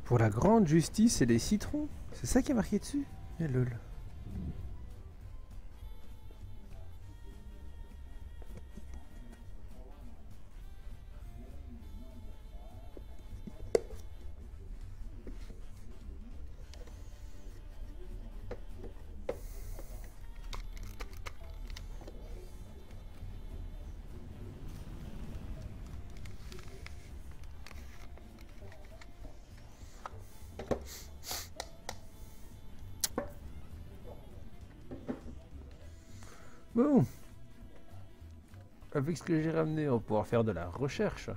Pour la grande justice et les citrons. C'est ça qui est marqué dessus? Eh lol. Bon. Avec ce que j'ai ramené, on va pouvoir faire de la recherche.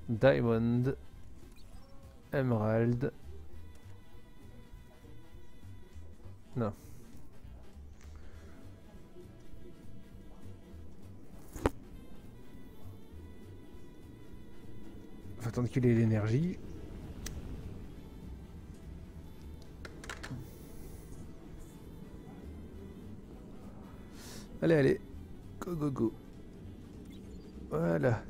Diamond. Emerald. Non. Faut attendre qu'il ait l'énergie. Allez, allez. Go, go, go. Voilà.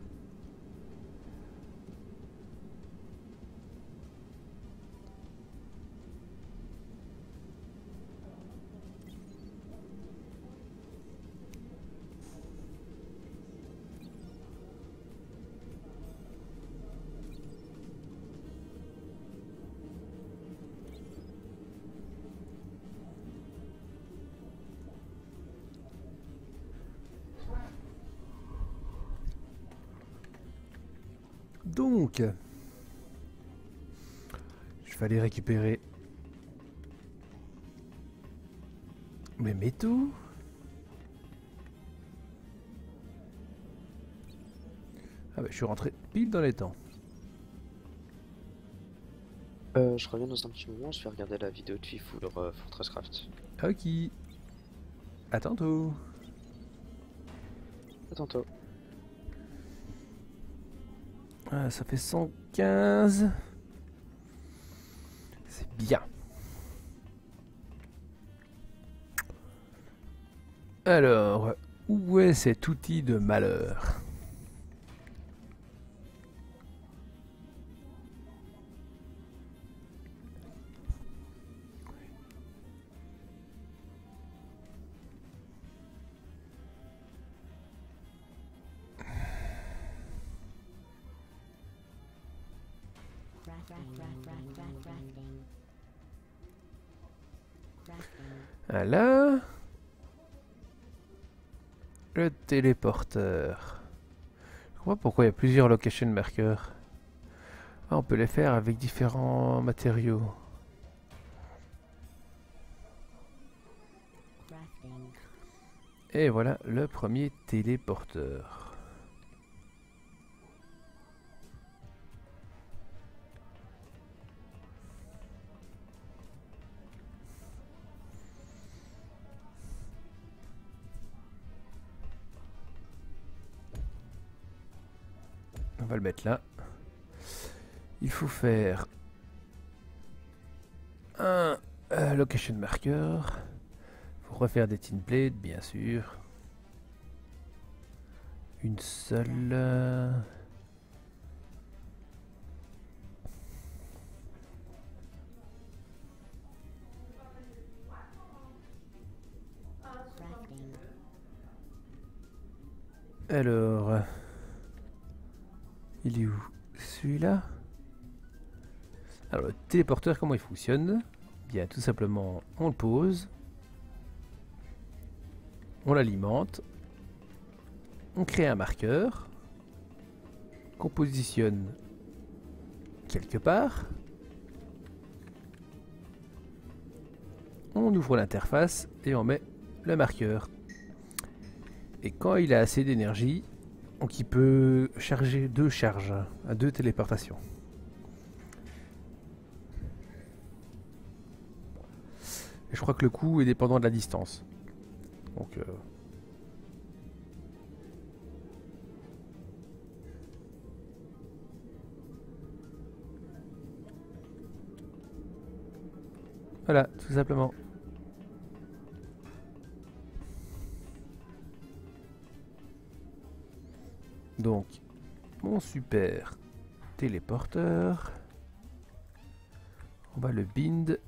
Donc, je vais aller récupérer mes métaux. Ah bah je suis rentré pile dans les temps. Je reviens dans un petit moment, je vais regarder la vidéo de Fifou sur Fortresscraft. Ok. À tantôt. À tantôt. Ah, ça fait 115. C'est bien. Alors, où est cet outil de malheur? Voilà. Le téléporteur. Je comprends pas pourquoi il y a plusieurs location markers. Ah, on peut les faire avec différents matériaux. Et voilà le premier téléporteur. On va le mettre là. Il faut faire un location marker. Il faut refaire des tin plates, bien sûr. Une seule. Alors, il est où? Celui-là? Alors, le téléporteur, comment il fonctionne? Bien, tout simplement, on le pose. On l'alimente. On crée un marqueur. Qu'on positionne quelque part. On ouvre l'interface et on met le marqueur. Et quand il a assez d'énergie, donc il peut charger 2 charges à 2 téléportations. Et je crois que le coût est dépendant de la distance. Donc voilà, tout simplement. Donc, Mon super téléporteur. On va le bind.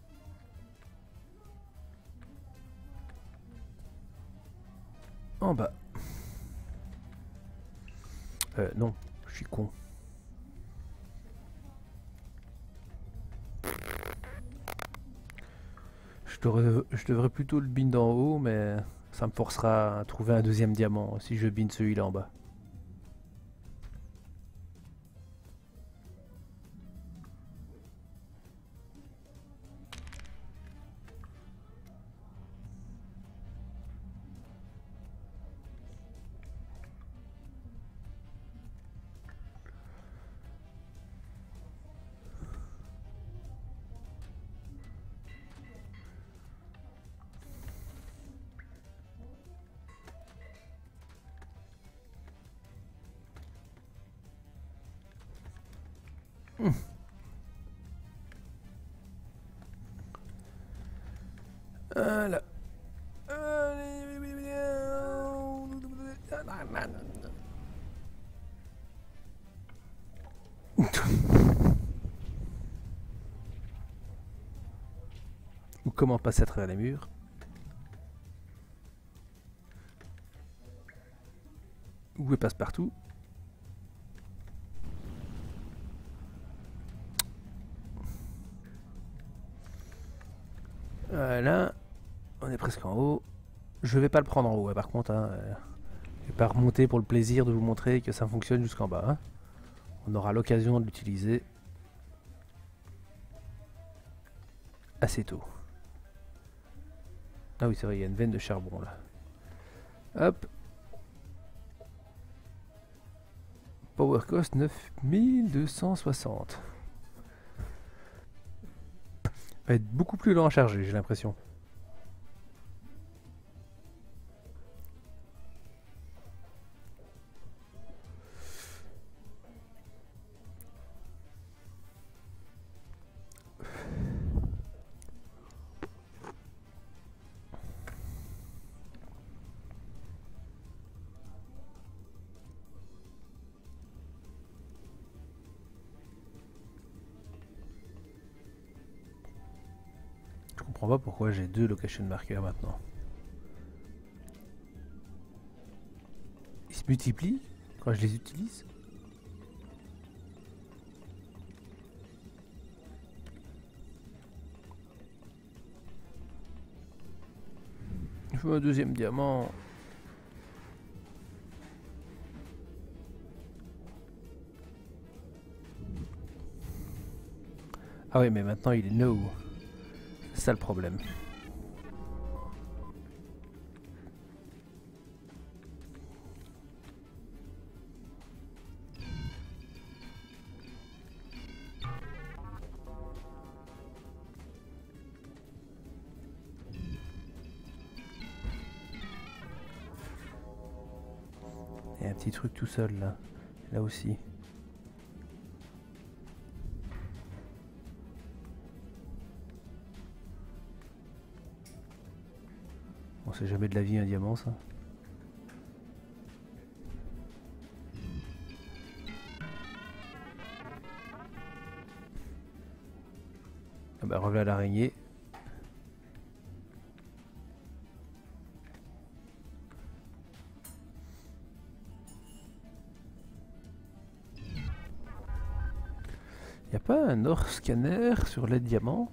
En bas. Non, je suis con. Je devrais plutôt le bind en haut, mais ça me forcera à trouver un deuxième diamant si je bind celui-là en bas. Voilà. Ou comment passer à travers les murs. Où il passe partout. Voilà. On est presque en haut. Je vais pas le prendre en haut, par contre. Hein, je vais pas remonter pour le plaisir de vous montrer que ça fonctionne jusqu'en bas. Hein. On aura l'occasion de l'utiliser assez tôt. Ah oui, c'est vrai, il y a une veine de charbon là. Hop. Power cost 9260. Va être beaucoup plus lent à charger, j'ai l'impression. Je comprends pas pourquoi j'ai deux location markers maintenant. Ils se multiplient quand je les utilise. Je veux un deuxième diamant. Ah oui, mais maintenant il est no. C'est ça le problème. Il y a un petit truc tout seul là. Là aussi. Bon, c'est jamais de la vie un diamant ça. Ah bah reviens à l'araignée. Y a pas un or scanner sur les diamants?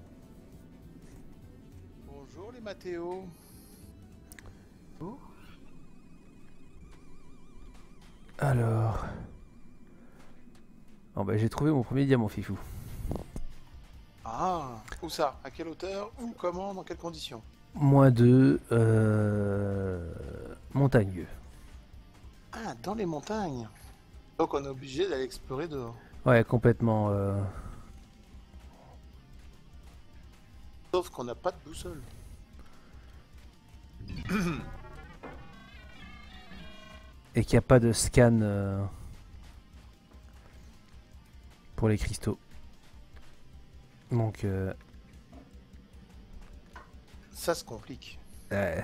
Bonjour les Mathéo. Alors... Bon bah j'ai trouvé mon premier diamant fifou. Ah, où ça? À quelle hauteur? Où? Comment? Dans quelles conditions? -2, montagneux. Ah, dans les montagnes. Donc on est obligé d'aller explorer dehors. Ouais, complètement. Sauf qu'on n'a pas de boussole. Et qu'il n'y a pas de scan pour les cristaux. Donc... Ça se complique. Attends,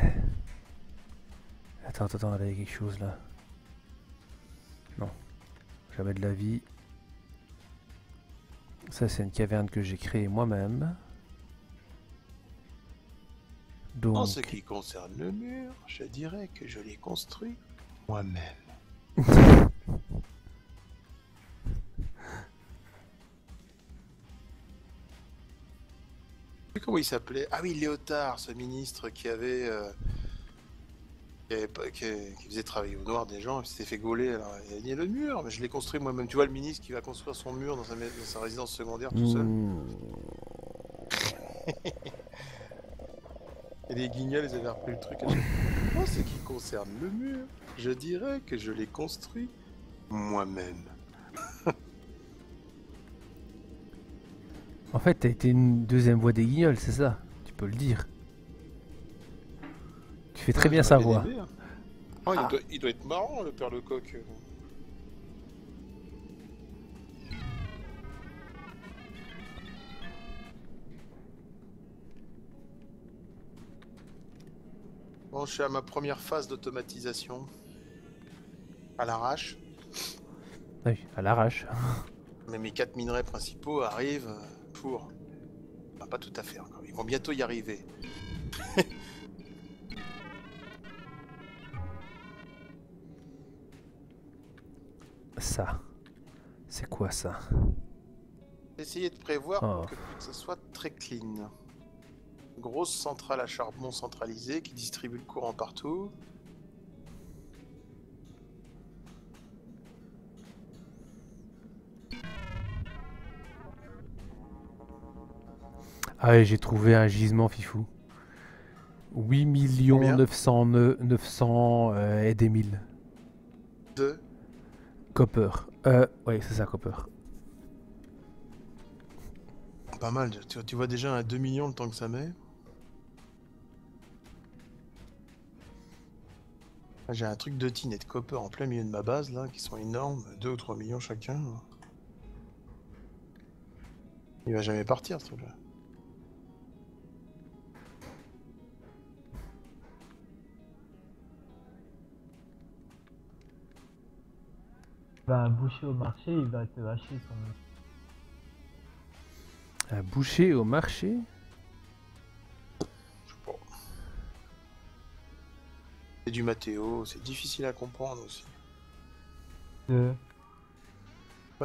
il y a quelque chose là. Non. Jamais de la vie. Ça, c'est une caverne que j'ai créée moi-même. En Donc, ce qui concerne le mur, je dirais que je l'ai construit moi-même. Comment il s'appelait? Ah oui, Léotard, ce ministre qui avait, qui faisait travailler au noir des gens, il s'était fait gauler. Alors, il a dit le mur, mais je l'ai construit moi-même. Tu vois le ministre qui va construire son mur dans sa résidence secondaire tout seul. Et les guignols, ils avaient repris le truc à chaque fois. En ce qui concerne le mur, je dirais que je l'ai construit moi-même. En fait, t'as été une deuxième voix des Guignols, c'est ça? Tu peux le dire. Tu fais très bien sa voix. Aimé, hein. Oh, il doit être marrant, le père Lecoq. Bon, je suis à ma première phase d'automatisation. À l'arrache. Ah oui, à l'arrache. Mais mes 4 minerais principaux arrivent pour... Enfin, pas tout à fait encore. Ils vont bientôt y arriver. Ça. C'est quoi ça? Essayez de prévoir Oh. pour que ce soit très clean. Grosse centrale à charbon centralisée qui distribue le courant partout. Ah ouais, j'ai trouvé un gisement fifou. 8 Combien 900 et des mille. De... Copper. Oui, c'est ça, copper. Pas mal. Tu vois déjà un 2 millions le temps que ça met. J'ai un truc de tin et de copper en plein milieu de ma base là, qui sont énormes, 2 ou 3 millions chacun. Il va jamais partir ce truc là. Un boucher au marché, il va te hacher ton... Un boucher au marché? Je sais pas. C'est du Mathéo, c'est difficile à comprendre aussi. Pas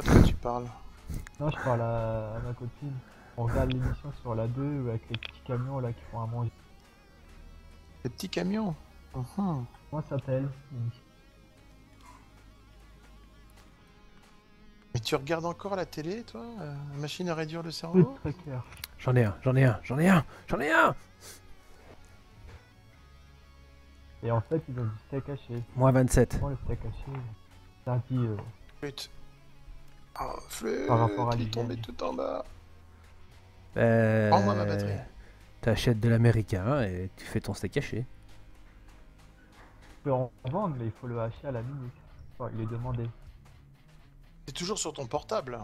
de quoi tu parles. Non, je parle à ma copine. On regarde l'émission sur la 2 avec les petits camions là qui font à manger. Les petits camions. Comment ça s'appelle l'émission? Mais tu regardes encore la télé, toi machine à réduire le Food cerveau Tracker. J'en ai un, j'en ai un, j'en ai un, j'en ai un! Et en fait, ils ont du steak haché. Moins 27. Comment le steak haché? Ça dit Flûte. Oh, flûte, par rapport à il est tombé l'hygiène. tout en bas. Prends-moi ma batterie. T'achètes de l'américain et tu fais ton steak haché. Tu peux en vendre, mais il faut le hacher à la minute. Enfin, il est demandé. C'est toujours sur ton portable.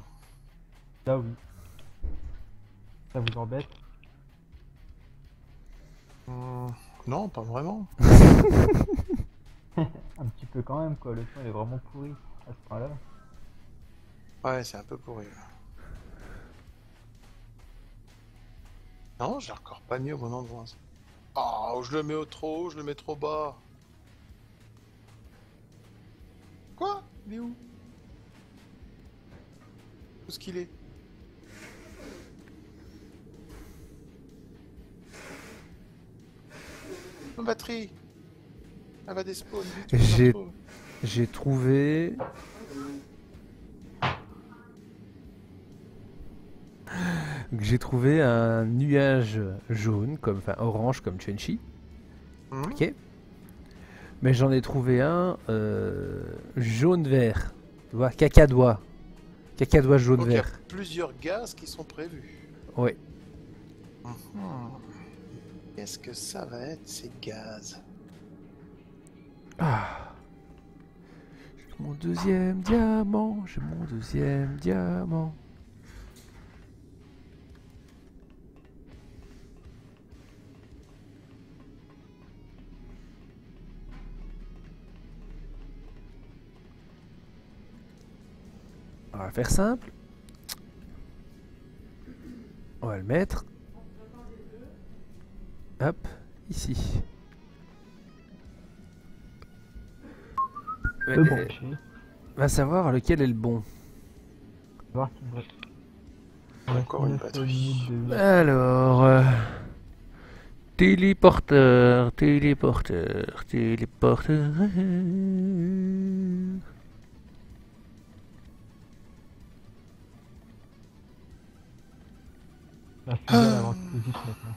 Là oui. Ça vous embête? Non, pas vraiment. Un petit peu quand même quoi, le son il est vraiment pourri à ce point-là. Ouais, c'est un peu pourri. Non, j'ai encore pas mis au bon endroit. Oh, je le mets trop haut, je le mets trop bas. Quoi? Il est où? Où est-ce qu'il est? Ma batterie. Elle va despawn. vite, faut que je la retrouve. J'ai trouvé... J'ai trouvé un nuage jaune, enfin orange comme Chenchi. Ok. Mais j'en ai trouvé un jaune-vert. Tu vois, cacadois. Cacadois Donc il y a jaune-vert. plusieurs gaz qui sont prévus. Ouais. Qu'est-ce que ça va être ces gaz? Ah. J'ai mon deuxième diamant. J'ai mon deuxième diamant. On va faire simple. On va le mettre. Hop, ici. Le brancher. Va savoir lequel est le bon. Voir qu'il me reste. Encore une 9 batterie. minutes de- Alors... téléporteur, téléporteur, téléporteur... La fusée avant explosif maintenant.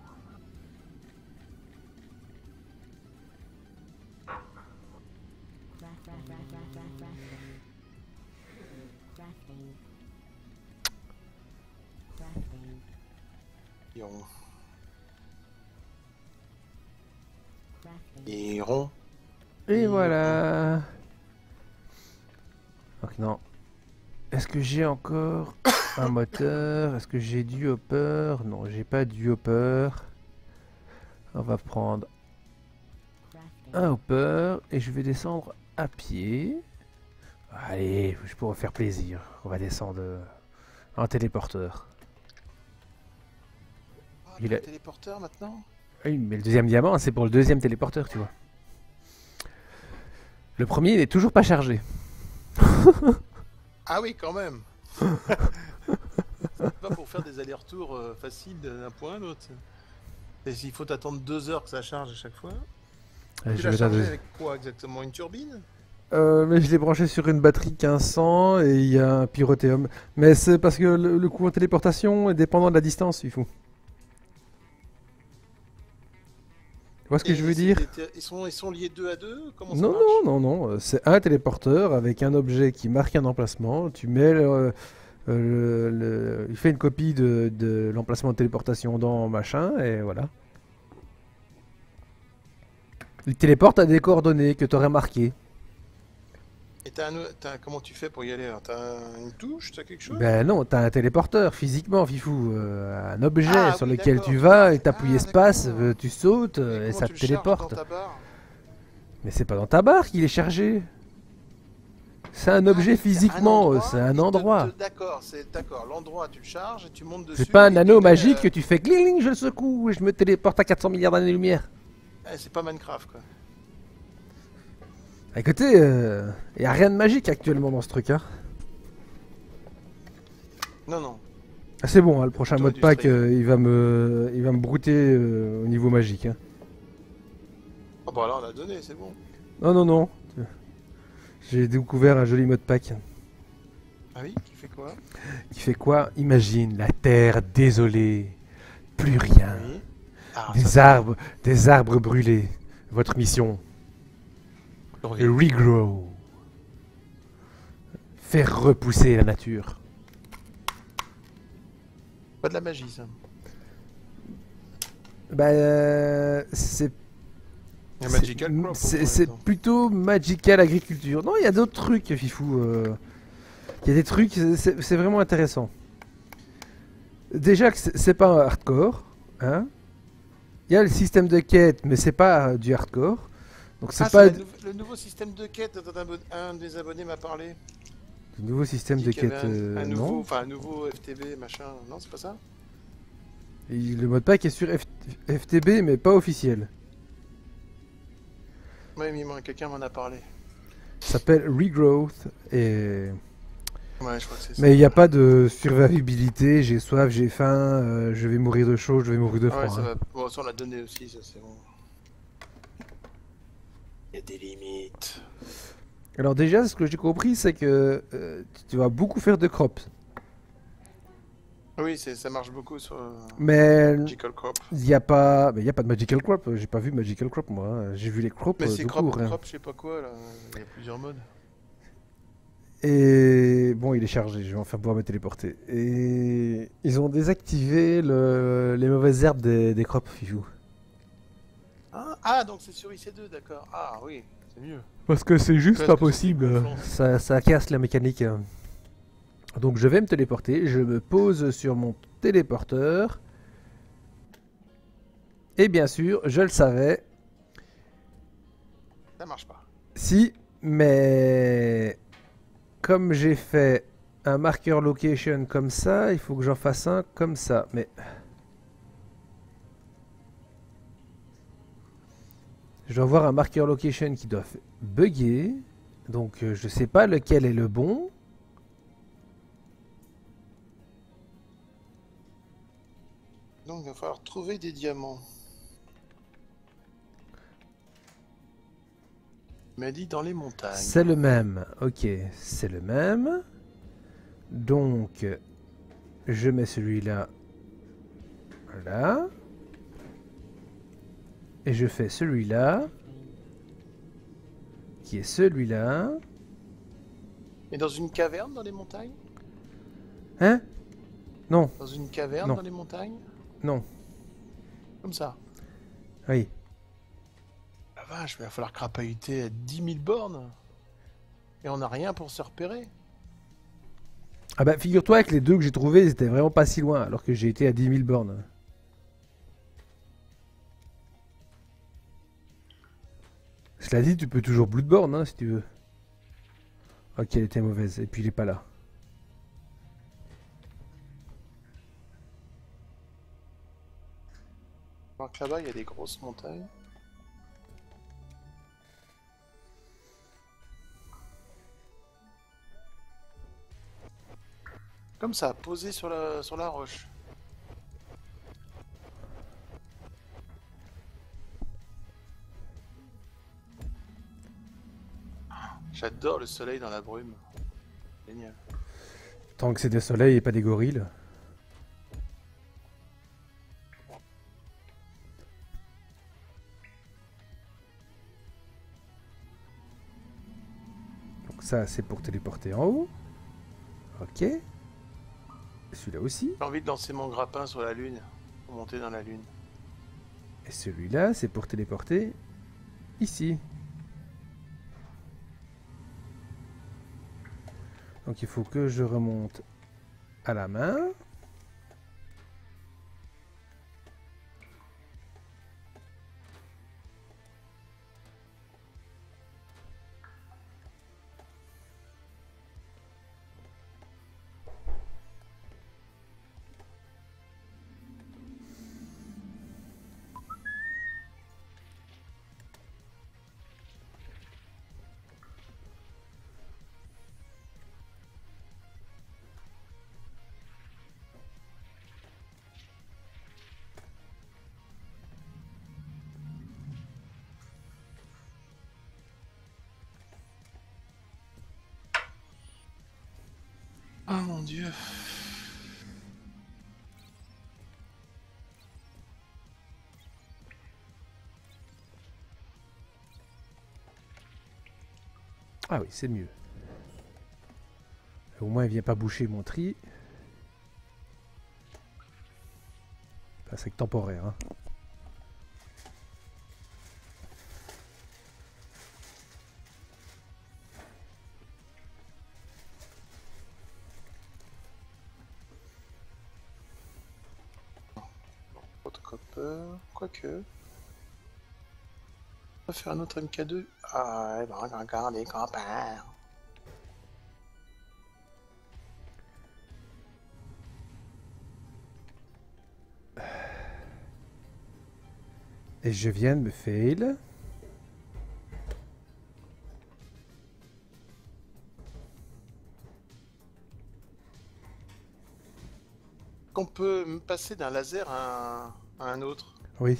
Iron. Iron. Et voilà. Donc non. Est-ce que j'ai encore un moteur? Est-ce que j'ai du hopper? Non, j'ai pas du hopper. On va prendre un hopper et je vais descendre à pied. Allez, je pourrais faire plaisir. On va descendre en téléporteur. Ah, Il t'as a- un téléporteur maintenant? Oui, mais le deuxième diamant, c'est pour le deuxième téléporteur, tu vois. Le premier, il est toujours pas chargé. Ah oui, quand même. C'est pas pour faire des allers-retours faciles d'un point à l'autre. Et s'il faut t'attendre 2 heures que ça charge à chaque fois. Tu Je l'as vais chargé t'attendre. avec quoi exactement? Une turbine? Mais je l'ai branché sur une batterie 1500 et il y a un pyrothéum. Mais c'est parce que le coût en téléportation est dépendant de la distance, il faut. Tu vois ce que Et je veux c'est dire? ils sont liés 2 à 2? Comment ça Non, marche? non, non, non. C'est un téléporteur avec un objet qui marque un emplacement. Tu mets il fait une copie de l'emplacement de téléportation dans machin et voilà. Il téléporte à des coordonnées que tu aurais marquées. Et comment tu fais pour y aller? Alors, une touche? T'as quelque chose? Ben non, t'as un téléporteur physiquement, Fifou. Un objet Ah, sur oui, lequel d'accord. tu vas et t'appuies Ah, espace, d'accord. tu sautes Et et comment ça tu te le charges téléporte. dans ta barre? Mais c'est pas dans ta barre qu'il est chargé. C'est un objet Ah, physiquement, c'est un endroit. D'accord, d'accord. L'endroit, tu le charges et tu montes dessus. C'est pas un et anneau tu mets, magique que tu fais gling, je le secoue et je me téléporte à 400 milliards d'années-lumière. c'est pas Minecraft, quoi. Écoutez, y a rien de magique actuellement dans ce truc. Hein. Non, non. Ah, c'est bon, hein, le prochain Plutôt mode pack, industriel. il va me brouter au niveau magique. Hein. Ah bah alors, on l'a donné, c'est bon. Non, non, non. J'ai découvert un joli mode pack. Ah oui, qui fait quoi? Qui fait quoi? Imagine la terre désolée, plus rien, Oui. Ah, des arbres brûlés. Votre mission, regrow, faire repousser la nature. Pas de la magie, ça. Bah, c'est Il y a Magical Crop, pour c'est moi, c'est là-dedans. plutôt magical agriculture. Non, il y a d'autres trucs, Fifou. Il y a des trucs, c'est vraiment intéressant. Déjà que c'est pas un hardcore, hein. Il y a le système de quête, mais c'est pas du hardcore. Donc c'est Ah, pas c'est le nouveau système de quête dont un des abonnés m'a parlé. du nouveau système Il de dit qu'il y quête. avait un nouveau, Non. enfin un nouveau FTB, machin. Non, c'est pas ça? Et le mode pack est sur FTB, mais pas officiel. Ouais, mais quelqu'un m'en a parlé. Ça s'appelle Regrowth et Ouais, je crois que c'est ça. mais il n'y a pas de survivabilité. J'ai soif, j'ai faim, je vais mourir de chaud, je vais mourir de Ah ouais, froid. ça Hein. va. Bon, ça on l'a donné aussi, ça c'est bon. Il y a des limites. Alors déjà, ce que j'ai compris, c'est que tu vas beaucoup faire de crops. Oui, ça marche beaucoup sur Mais Magical Crop. il n'y a pas, mais il y a pas de magical crop. J'ai pas vu magical crop moi. Hein. J'ai vu les crops Mais c'est de crop, court. Hein. crop, je sais pas quoi là. Il y a plusieurs modes. Et bon, il est chargé. Je vais enfin pouvoir me téléporter. Et ils ont désactivé les mauvaises herbes des crops, Fifou. Ah, donc c'est sur IC2, d'accord. Ah oui, c'est mieux. Parce que c'est juste Parce pas que c'est possible. plus gonflant. Ça casse la mécanique. Donc je vais me téléporter. Je me pose sur mon téléporteur. Et bien sûr, je le savais. Ça marche pas. Si, mais comme j'ai fait un marqueur location comme ça, il faut que j'en fasse un comme ça. Mais je dois avoir un marqueur location qui doit bugger. Donc je sais pas lequel est le bon. Donc il va falloir trouver des diamants. Il m'a dit dans les montagnes. C'est le même. Ok, c'est le même. Donc je mets celui-là là. Et je fais celui-là. Qui est celui-là. Mais dans une caverne dans les montagnes? Hein? Non, Dans une caverne Non. dans les montagnes? non. Comme ça. Oui. La vache, mais il va falloir crapahuter à 10 000 bornes. Et on n'a rien pour se repérer. Ah bah figure-toi que les deux que j'ai trouvés, ils étaient vraiment pas si loin, alors que j'ai été à 10 000 bornes. Cela dit, tu peux toujours Bloodborne, hein, si tu veux. Ok, elle était mauvaise, et puis il est pas là. Alors que là-bas, il y a des grosses montagnes. Comme ça, posé sur la roche. J'adore le soleil dans la brume. Génial. Tant que c'est des soleils et pas des gorilles. Donc ça, c'est pour téléporter en haut. Ok. Celui-là aussi. J'ai envie de lancer mon grappin sur la lune. Pour monter dans la lune. Et celui-là, c'est pour téléporter ici. Donc il faut que je remonte à la main. Oh mon dieu. Ah oui, c'est mieux. Au moins, il vient pas boucher mon tri. Enfin, c'est que temporaire. Hein. Photocopter, quoique. On va faire un autre MK2. Ah, ouais, bah, encore des campagnes. Et je viens de me fail. Qu'on peut passer d'un laser à un autre. Oui.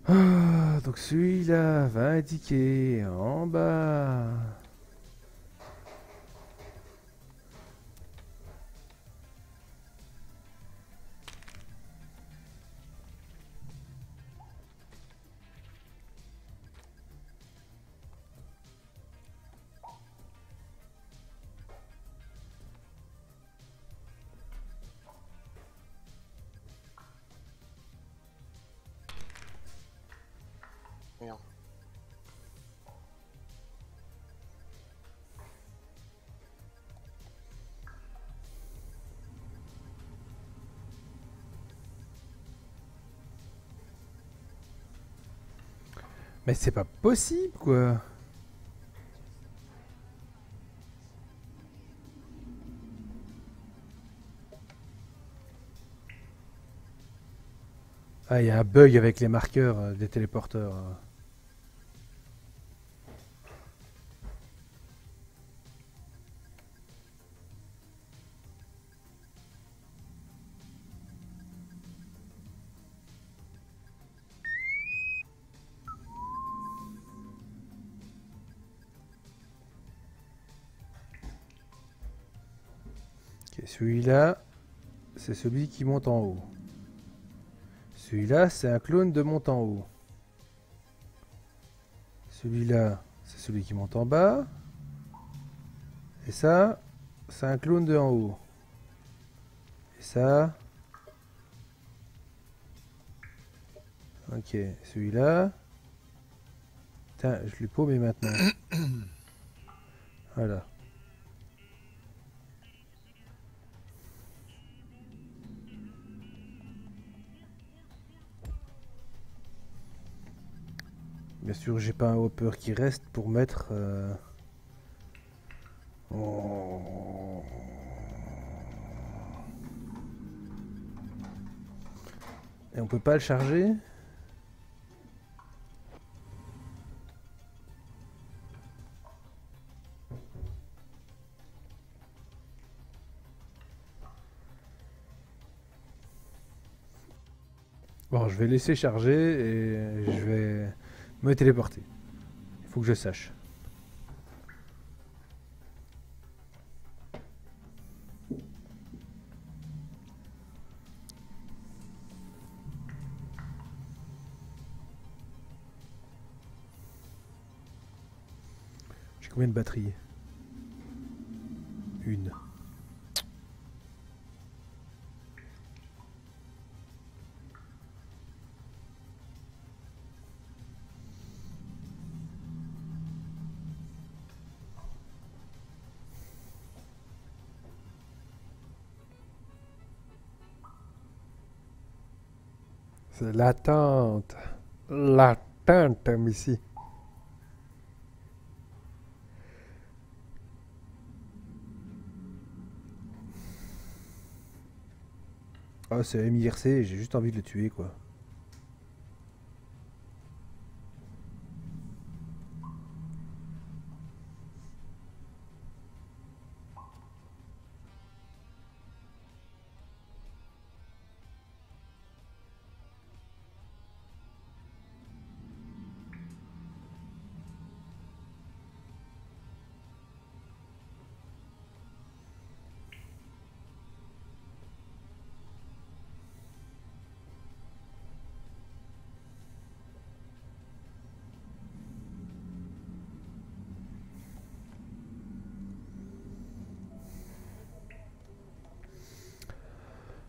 Ah, donc celui-là va indiquer en bas. Mais c'est pas possible, quoi. Ah, il y a un bug avec les marqueurs des téléporteurs. Ok, celui-là, c'est celui qui monte en haut. Celui-là, c'est un clone de monte en haut. Celui-là, c'est celui qui monte en bas. Et ça, c'est un clone de en haut. Et ça... Ok, celui-là... Putain, je l'ai paumé maintenant. Voilà. Bien sûr, j'ai pas un hopper qui reste pour mettre... Oh. Et on peut pas le charger? Bon, je vais laisser charger et je vais me téléporter. Il faut que je sache. J'ai combien de batteries? Une. C'est l'attente. L'attente, ici. Oh, c'est MIRC, j'ai juste envie de le tuer, quoi.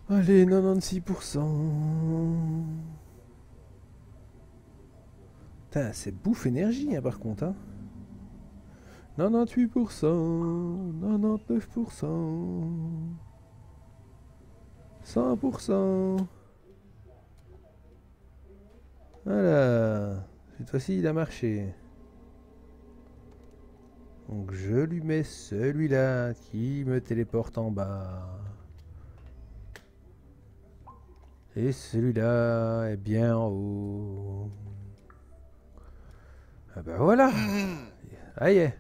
Allez, 96%. Putain, c'est bouffe énergie, hein, par contre, hein. 98%, 99%, 100%. Voilà. Cette fois-ci, il a marché. Donc je lui mets celui-là qui me téléporte en bas. Et celui-là est bien en haut. Ah bah voilà. Ah y est.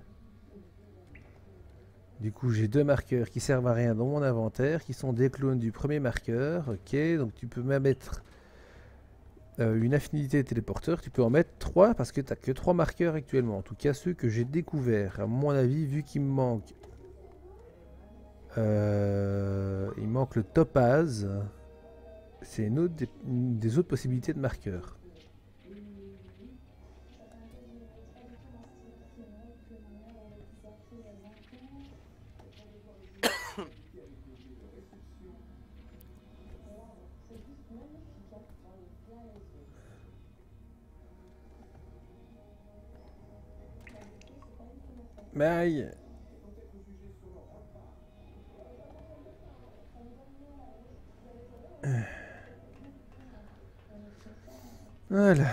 Du coup j'ai deux marqueurs qui servent à rien dans mon inventaire, qui sont des clones du premier marqueur. Ok, donc tu peux même mettre une affinité téléporteur. Tu peux en mettre 3 parce que tu n'as que 3 marqueurs actuellement. En tout cas ceux que j'ai découverts. À mon avis, vu qu'il me manque... il manque le topaz. C'est une autre des autres possibilités de marqueurs. Mais aïe. Voilà.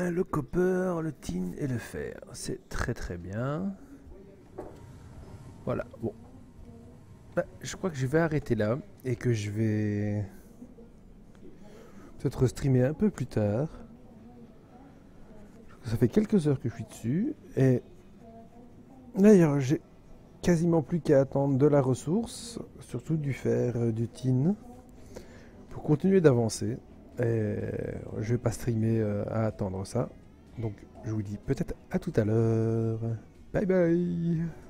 Le copper, le tin et le fer. C'est très très bien. Voilà, bon. Bah, je crois que je vais arrêter là et que je vais peut-être streamer un peu plus tard. Ça fait quelques heures que je suis dessus et d'ailleurs j'ai quasiment plus qu'à attendre de la ressource, surtout du fer, du tin, pour continuer d'avancer. Et je vais pas streamer à attendre ça. Donc je vous dis peut-être à tout à l'heure. Bye bye.